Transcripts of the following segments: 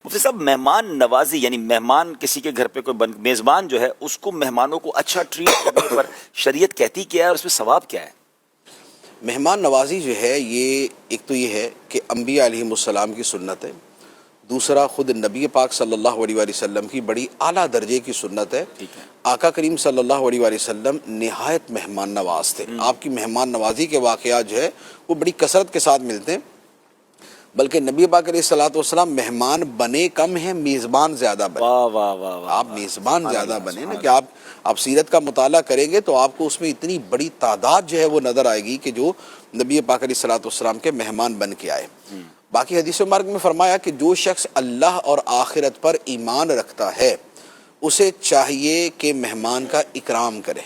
مفتی صاحب مہمان نوازی یعنی مہمان کسی کے گھر پہ کوئی میزبان جو ہے اس کو مہمانوں کو اچھا ٹریٹ کرنے پر شریعت کہتی کیا ہے اور اس میں ثواب کیا ہے؟ مہمان نوازی جو ہے یہ ایک تو یہ ہے کہ انبیاء علیہم السلام کی سنت ہے، دوسرا خود نبی پاک صلی اللہ علیہ وآلہ وسلم کی بڑی اعلیٰ درجے کی سنت ہے۔ آقا کریم صلی اللہ علیہ وآلہ وسلم نہایت مہمان نواز تھے، آپ کی مہمان نوازی کے واقعات جو ہے وہ بڑی کثرت کے ساتھ ملتے ہیں، بلکہ نبی پاک علیہ الصلوۃ والسلام مہمان بنے کم ہیں، میزبان زیادہ بنے۔ واہ واہ واہ واہ، آپ میزبان زیادہ بنے نا، کہ آپ سیرت کا مطالعہ کریں گے تو آپ کو اس میں اتنی بڑی تعداد جو ہے وہ نظر آئے گی کہ جو نبی پاک علیہ الصلوۃ والسلام کے مہمان بن کے آئے۔ باقی حدیث مبارک میں فرمایا کہ جو شخص اللہ اور آخرت پر ایمان رکھتا ہے اسے چاہیے کہ مہمان کا اکرام کرے۔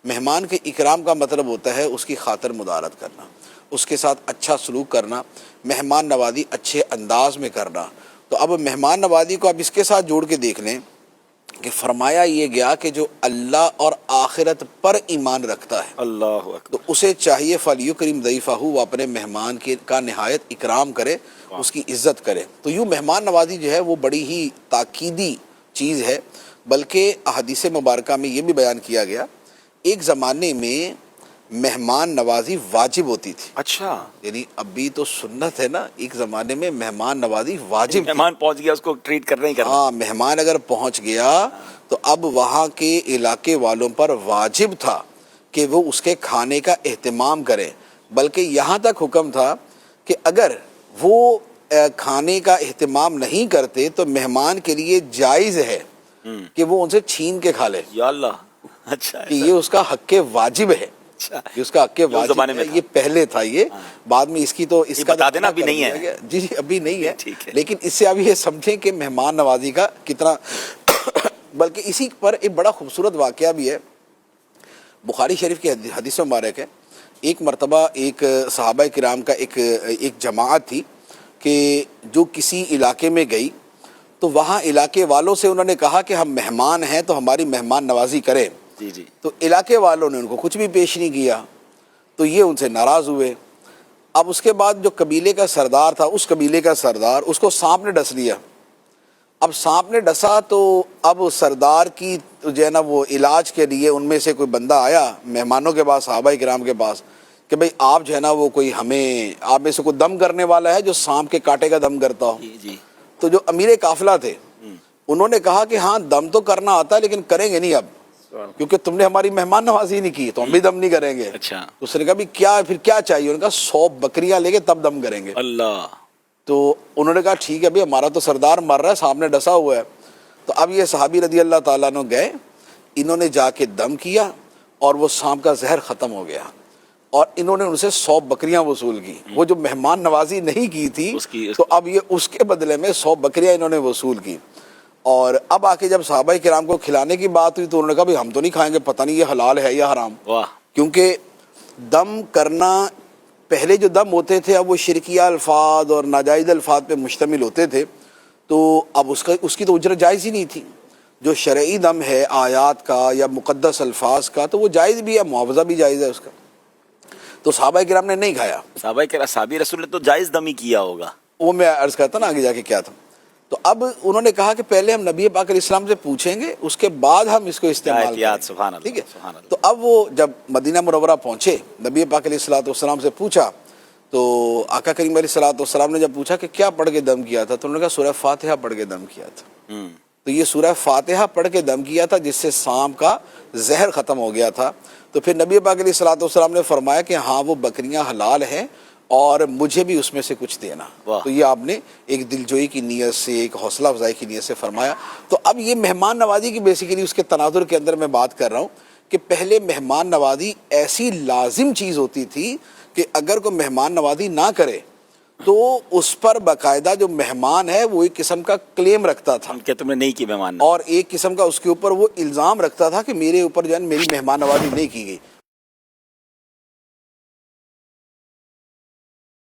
مہمان کے اکرام کا مطلب ہوتا ہے اس کی خاطر مدارت کرنا، اس کے ساتھ اچھا سلوک کرنا، مہمان نوازی اچھے انداز میں کرنا۔ تو اب مہمان نوازی کو اب اس کے ساتھ جوڑ کے دیکھ لیں کہ فرمایا یہ گیا کہ جو اللہ اور آخرت پر ایمان رکھتا ہے اللہ تو اکبر، اسے چاہیے فَلْيُكْرِمْ ضَيْفَهُ، وہ اپنے مہمان کا نہایت اکرام کرے، اس کی عزت کرے۔ تو یوں مہمان نوازی جو ہے وہ بڑی ہی تاکیدی چیز ہے، بلکہ احادیث مبارکہ میں یہ بھی بیان کیا گیا ایک زمانے میں مہمان نوازی واجب ہوتی تھی۔ اچھا یعنی ابھی تو سنت ہے نا، ایک زمانے میں مہمان نوازی واجب تھی۔ مہمان پہنچ گیا اس کو ٹریٹ کرنا ہی کرنا۔ ہاں، مہمان اگر پہنچ گیا تو اب وہاں کے علاقے والوں پر واجب تھا کہ وہ اس کے کھانے کا اہتمام کریں، بلکہ یہاں تک حکم تھا کہ اگر وہ کھانے کا اہتمام نہیں کرتے تو مہمان کے لیے جائز ہے کہ وہ ان سے چھین کے کھا لے، یا اللہ، اچھا کہ یہ اس کا حق واجب ہے، اچھا یہ اس کا حق واجب زمانے میں ہے۔ تھا۔ یہ پہلے تھا، یہ بعد میں اس کی تو اس یہ کا بتا دینا ابھی نہیں ہے۔ جی جی ابھی نہیں ہے، ٹھیک ہے۔ لیکن اس سے اب یہ سمجھیں کہ مہمان نوازی کا کتنا بلکہ اسی پر ایک بڑا خوبصورت واقعہ بھی ہے، بخاری شریف کی حدیث مبارک ہے۔ ایک مرتبہ ایک صحابہ کرام کا ایک جماعت تھی کہ جو کسی علاقے میں گئی تو وہاں علاقے والوں سے انہوں نے کہا کہ ہم مہمان ہیں تو ہماری مہمان نوازی کریں۔ جی جی، تو علاقے والوں نے ان کو کچھ بھی پیش نہیں کیا تو یہ ان سے ناراض ہوئے۔ اب اس کے بعد جو قبیلے کا سردار تھا، اس قبیلے کا سردار، اس کو سانپ نے ڈس لیا۔ اب سانپ نے ڈسا تو اب سردار کی جو ہے نا وہ علاج کے لیے ان میں سے کوئی بندہ آیا مہمانوں کے پاس، صحابہ کرام کے پاس، کہ بھئی آپ جو ہے نا وہ کوئی ہمیں آپ میں سے کوئی دم کرنے والا ہے جو سانپ کے کاٹے کا دم کرتا ہو۔ جی جی، تو جو امیر قافلہ تھے انہوں نے کہا کہ ہاں دم تو کرنا آتا ہے لیکن کریں گے نہیں اب، کیونکہ تم نے ہماری مہمان نوازی نہیں کی تو ہم بھی دم نہیں کریں گے۔ اچھا، اس نے کہا بھی کیا پھر کیا چاہیے؟ انہوں نے کہا 100 بکریاں لے کے تب دم کریں گے۔ اللہ، تو انہوں نے کہا ٹھیک ہے بھی، ہمارا تو سردار مر رہا ہے، سامنے ڈسا ہوا ہے۔ تو اب یہ صحابی رضی اللہ تعالیٰ عنہ گئے، انہوں نے جا کے دم کیا اور وہ سانپ کا زہر ختم ہو گیا، اور انہوں نے ان سے 100 بکریاں وصول کی۔ وہ جو مہمان نوازی نہیں کی تھی تو اب یہ اس کے بدلے میں 100 بکریاں انہوں نے وصول کی۔ اور اب آ کے جب صحابہ کرام کو کھلانے کی بات ہوئی تو انہوں نے کہا بھی ہم تو نہیں کھائیں گے، پتہ نہیں یہ حلال ہے یا حرام، واہ، کیونکہ دم کرنا پہلے جو دم ہوتے تھے اب وہ شرکیہ الفاظ اور ناجائز الفاظ پہ مشتمل ہوتے تھے، تو اب اس کی تو اجرت جائز ہی نہیں تھی۔ جو شرعی دم ہے آیات کا یا مقدس الفاظ کا تو وہ جائز بھی ہے، معاوضہ بھی جائز ہے اس کا۔ تو صحابہ کرام نے نہیں کھایا۔ صحابی رسول نے تو جائز دم ہی کیا ہوگا۔ وہ میں عرض کرتا نا آگے جا کے کیا تھا۔ تو اب انہوں نے کہا کہ پہلے ہم نبی پاک علیہ السلام سے پوچھیں گے، اس کے بعد ہم اس کو استعمال کریں گے، سبحان اللہ، ٹھیک ہے۔ سبحان اللہ۔ تو اب وہ جب مدینہ منورہ پہنچے، نبی پاک علیہ السلام سے پوچھا تو آقا کریم علیہ السلام نے جب پوچھا کہ کیا پڑھ کے دم کیا تھا تو انہوں نے کہا سورہ فاتحہ پڑھ کے دم کیا تھا۔ تو یہ سورہ فاتحہ پڑھ کے دم کیا تھا جس سے سانپ کا زہر ختم ہو گیا تھا۔ تو پھر نبی پاک علیہ السلام نے فرمایا کہ ہاں وہ بکریاں حلال ہیں اور مجھے بھی اس میں سے کچھ دینا۔ تو یہ آپ نے ایک دلجوئی کی نیت سے، ایک حوصلہ افزائی کی نیت سے فرمایا۔ تو اب یہ مہمان نوازی کی بیسیکلی اس کے تناظر کے اندر میں بات کر رہا ہوں کہ پہلے مہمان نوازی ایسی لازم چیز ہوتی تھی کہ اگر کوئی مہمان نوازی نہ کرے تو اس پر باقاعدہ جو مہمان ہے وہ ایک قسم کا کلیم رکھتا تھا کہ تم نے نہیں کی مہمان، اور ایک قسم کا اس کے اوپر وہ الزام رکھتا تھا کہ میرے اوپر جو ہے میری مہمان نوازی نہیں کی گئی۔